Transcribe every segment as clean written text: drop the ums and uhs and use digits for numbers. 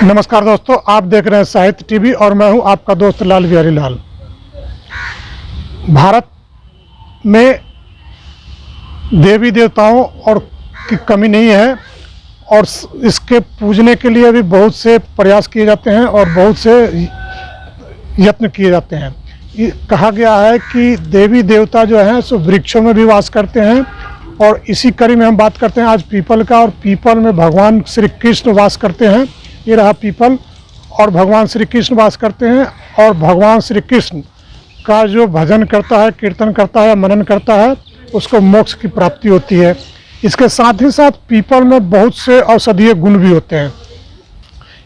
नमस्कार दोस्तों, आप देख रहे हैं साहित्य टीवी और मैं हूं आपका दोस्त लाल बिहारी लाल। भारत में देवी देवताओं और की कमी नहीं है और इसके पूजने के लिए भी बहुत से प्रयास किए जाते हैं और बहुत से यत्न किए जाते हैं। कहा गया है कि देवी देवता जो हैं सो वृक्षों में भी वास करते हैं और इसी कड़ी में हम बात करते हैं आज पीपल का। और पीपल में भगवान श्री कृष्ण वास करते हैं। ये रहा पीपल और भगवान श्री कृष्ण वास करते हैं और भगवान श्री कृष्ण का जो भजन करता है, कीर्तन करता है, मनन करता है, उसको मोक्ष की प्राप्ति होती है। इसके साथ ही साथ पीपल में बहुत से औषधीय गुण भी होते हैं।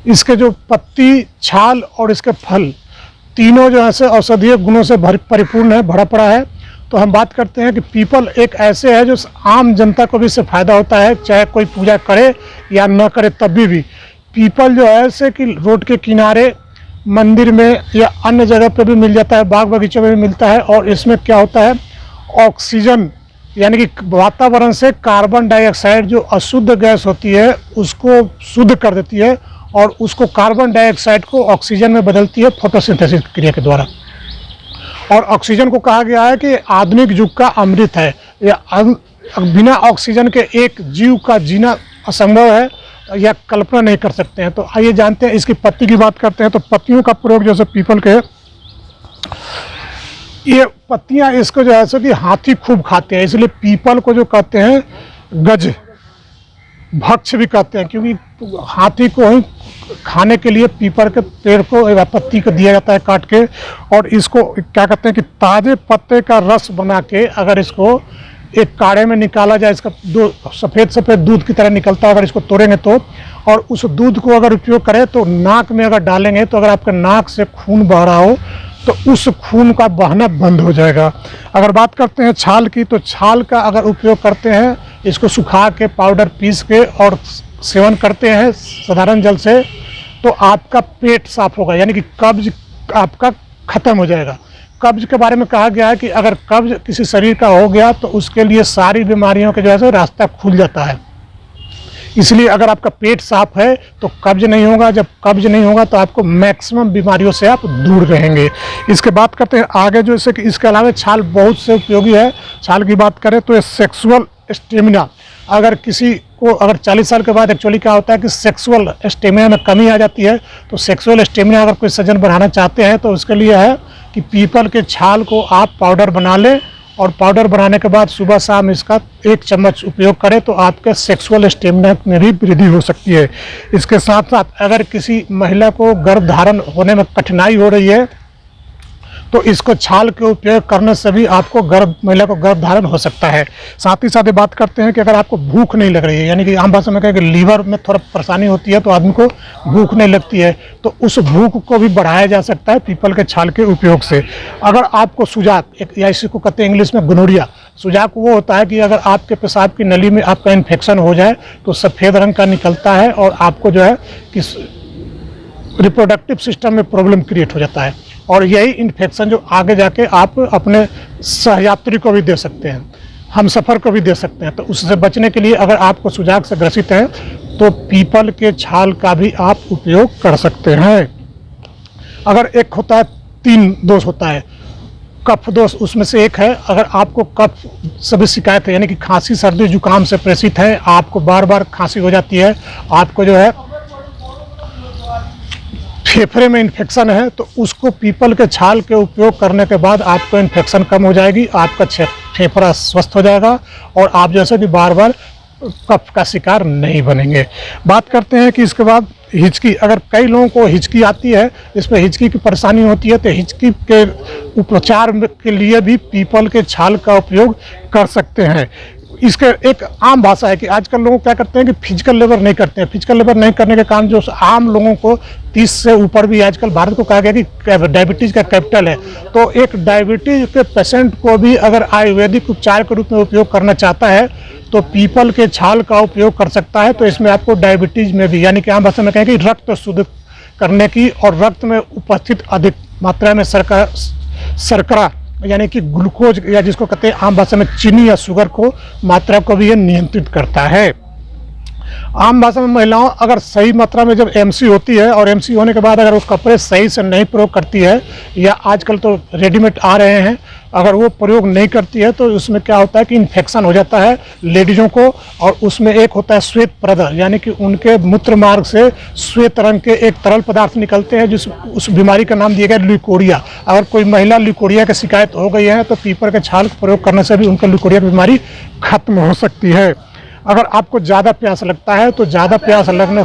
इसके जो पत्ती, छाल और इसके फल तीनों जो ऐसे औषधीय गुणों से परिपूर्ण है, भरा पड़ा है। तो हम बात करते हैं कि पीपल एक ऐसे है जो आम जनता को भी इससे फायदा होता है, चाहे कोई पूजा करे या न करे तब भी। पीपल जो है ऐसे कि रोड के किनारे, मंदिर में या अन्य जगह पे भी मिल जाता है, बाग बगीचों में भी मिलता है। और इसमें क्या होता है, ऑक्सीजन यानी कि वातावरण से कार्बन डाइऑक्साइड जो अशुद्ध गैस होती है उसको शुद्ध कर देती है और उसको कार्बन डाइऑक्साइड को ऑक्सीजन में बदलती है फोटोसिंथेसिस क्रिया के द्वारा। और ऑक्सीजन को कहा गया है कि आधुनिक युग का अमृत है। या बिना ऑक्सीजन के एक जीव का जीना असंभव है या कल्पना नहीं कर सकते हैं। तो आइए जानते हैं, इसकी पत्ती की बात करते हैं। तो पत्तियों का प्रयोग जैसे पीपल के, ये पत्तियां इसको जो है सो कि हाथी खूब खाते हैं, इसलिए पीपल को जो कहते हैं गज भक्ष भी कहते हैं, क्योंकि हाथी को ही खाने के लिए पीपल के पेड़ को या पत्ती को दिया जाता है काट के। और इसको क्या कहते हैं कि ताजे पत्ते का रस बना के अगर इसको एक काढ़े में निकाला जाए, इसका सफ़ेद सफ़ेद दूध की तरह निकलता है, अगर इसको तोड़ेंगे तो, और उस दूध को अगर उपयोग करें तो नाक में अगर डालेंगे तो अगर आपके नाक से खून बह रहा हो तो उस खून का बहना बंद हो जाएगा। अगर बात करते हैं छाल की, तो छाल का अगर उपयोग करते हैं, इसको सुखा के पाउडर पीस के और सेवन करते हैं साधारण जल से, तो आपका पेट साफ होगा, यानी कि कब्ज आपका खत्म हो जाएगा। कब्ज के बारे में कहा गया है कि अगर कब्ज किसी शरीर का हो गया तो उसके लिए सारी बीमारियों के जो है रास्ता खुल जाता है। इसलिए अगर आपका पेट साफ है तो कब्ज नहीं होगा। जब कब्ज नहीं होगा तो आपको मैक्सिमम बीमारियों से आप दूर रहेंगे। इसके बात करते हैं आगे, जो जैसे कि इसके अलावा छाल बहुत से उपयोगी है। छाल की बात करें तो ये सेक्सुअल स्टेमिना, अगर किसी को अगर 40 साल के बाद एक्चुअली क्या होता है कि सेक्सुअल स्टेमिना में कमी आ जाती है, तो सेक्सुअल स्टेमिना अगर कोई सज्जन बढ़ाना चाहते हैं तो उसके लिए है कि पीपल के छाल को आप पाउडर बना लें और पाउडर बनाने के बाद सुबह शाम इसका 1 चम्मच उपयोग करें तो आपके सेक्सुअल स्टेमिना में भी वृद्धि हो सकती है। इसके साथ साथ अगर किसी महिला को गर्भधारण होने में कठिनाई हो रही है तो इसको छाल के उपयोग करने से भी आपको महिला को गर्भधारण हो सकता है। साथ ही साथ ये बात करते हैं कि अगर आपको भूख नहीं लग रही है, यानी कि आम भाषा में कहें कि लीवर में थोड़ा परेशानी होती है तो आदमी को भूख नहीं लगती है, तो उस भूख को भी बढ़ाया जा सकता है पीपल के छाल के उपयोग से। अगर आपको सुजाक, या इसी को कहते हैं इंग्लिश में गोनोरिया, सुजाक वो होता है कि अगर आपके पेशाब की नली में आपका इन्फेक्शन हो जाए तो सफ़ेद रंग का निकलता है और आपको जो है कि रिप्रोडक्टिव सिस्टम में प्रॉब्लम क्रिएट हो जाता है। और यही इन्फेक्शन जो आगे जाके आप अपने सहयात्री को भी दे सकते हैं, हम सफ़र को भी दे सकते हैं। तो उससे बचने के लिए अगर आपको सुजाक से ग्रसित हैं तो पीपल के छाल का भी आप उपयोग कर सकते हैं। अगर एक होता है, 3 दोष होता है, कफ दोष उसमें से एक है। अगर आपको कफ से भी शिकायत है, यानी कि खांसी सर्दी जुकाम से प्रेषित है, आपको बार बार खांसी हो जाती है, आपको जो है फेफड़े में इन्फेक्शन है, तो उसको पीपल के छाल के उपयोग करने के बाद आपको इन्फेक्शन कम हो जाएगी, आपका फेफड़ा स्वस्थ हो जाएगा और आप जैसे कि बार बार कफ का शिकार नहीं बनेंगे। बात करते हैं कि इसके बाद हिचकी, अगर कई लोगों को हिचकी आती है, इसमें हिचकी की परेशानी होती है, तो हिचकी के उपचार के लिए भी पीपल के छाल का उपयोग कर सकते हैं। इसके एक आम भाषा है कि आजकल लोग क्या करते हैं कि फिजिकल लेबर नहीं करते हैं। फिजिकल लेबर नहीं करने के कारण जो आम लोगों को 30 से ऊपर भी आजकल भारत को कहा गया कि डायबिटीज़ का कैपिटल है, तो एक डायबिटीज़ के पेशेंट को भी अगर आयुर्वेदिक उपचार के रूप में उपयोग करना चाहता है तो पीपल के छाल का उपयोग कर सकता है। तो इसमें आपको डायबिटीज़ में भी, यानी कि आम भाषा में कहें कि रक्त शुद्ध करने की और रक्त में उपस्थित अधिक मात्रा में शर्करा यानी कि ग्लूकोज, या जिसको कहते हैं आम भाषा में चीनी या शुगर को, मात्रा को भी ये नियंत्रित करता है। आम भाषा में महिलाओं अगर सही मात्रा में जब एमसी होती है और एमसी होने के बाद अगर वो कपड़े सही से नहीं प्रयोग करती है, या आजकल तो रेडीमेड आ रहे हैं, अगर वो प्रयोग नहीं करती है तो उसमें क्या होता है कि इन्फेक्शन हो जाता है लेडीज़ों को। और उसमें एक होता है श्वेत प्रदर, यानी कि उनके मूत्र मार्ग से श्वेत रंग के एक तरल पदार्थ निकलते हैं, जिस उस बीमारी का नाम दिया गया ल्यूकोरिया। अगर कोई महिला ल्यूकोरिया की शिकायत हो गई है तो पीपल के छाल का प्रयोग करने से भी उनका ल्यूकोरिया की बीमारी खत्म हो सकती है। अगर आपको ज़्यादा प्यास लगता है तो ज़्यादा प्यास लगने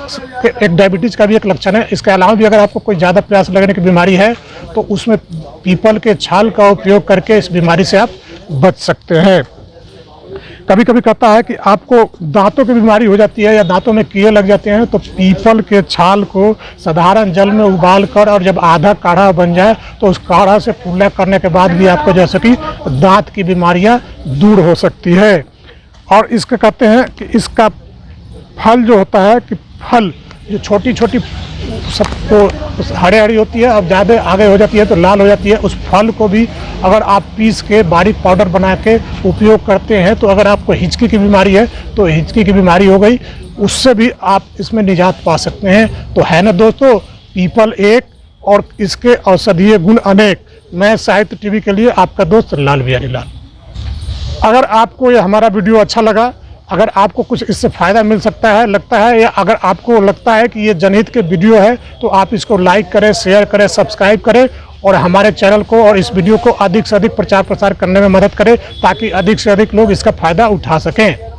एक डायबिटीज़ का भी एक लक्षण है। इसके अलावा भी अगर आपको कोई ज़्यादा प्यास लगने की बीमारी है तो उसमें पीपल के छाल का उपयोग करके इस बीमारी से आप बच सकते हैं। कभी कभी कहता है कि आपको दांतों की बीमारी हो जाती है या दांतों में कीड़े लग जाते हैं, तो पीपल के छाल को साधारण जल में उबाल कर और जब आधा काढ़ा बन जाए तो उस काढ़ा से कुल्ला करने के बाद भी आपको जैसे कि दांत की बीमारियां दूर हो सकती है। और इसके कहते हैं कि इसका फल जो होता है कि फल जो छोटी छोटी सबको हरी हरी होती है, अब ज़्यादा आगे हो जाती है तो लाल हो जाती है, उस फल को भी अगर आप पीस के बारीक पाउडर बना के उपयोग करते हैं तो अगर आपको हिचकी की बीमारी है तो हिचकी की बीमारी हो गई, उससे भी आप इसमें निजात पा सकते हैं। तो है ना दोस्तों, पीपल एक और इसके औषधीय गुण अनेक। मैं साहित्य टीवी के लिए आपका दोस्त लाल बिहारी लाल। अगर आपको ये हमारा वीडियो अच्छा लगा, अगर आपको कुछ इससे फ़ायदा मिल सकता है लगता है, या अगर आपको लगता है कि ये जनहित के वीडियो है तो आप इसको लाइक करें, शेयर करें, सब्सक्राइब करें और हमारे चैनल को और इस वीडियो को अधिक से अधिक प्रचार प्रसार करने में मदद करें ताकि अधिक से अधिक लोग इसका फ़ायदा उठा सकें।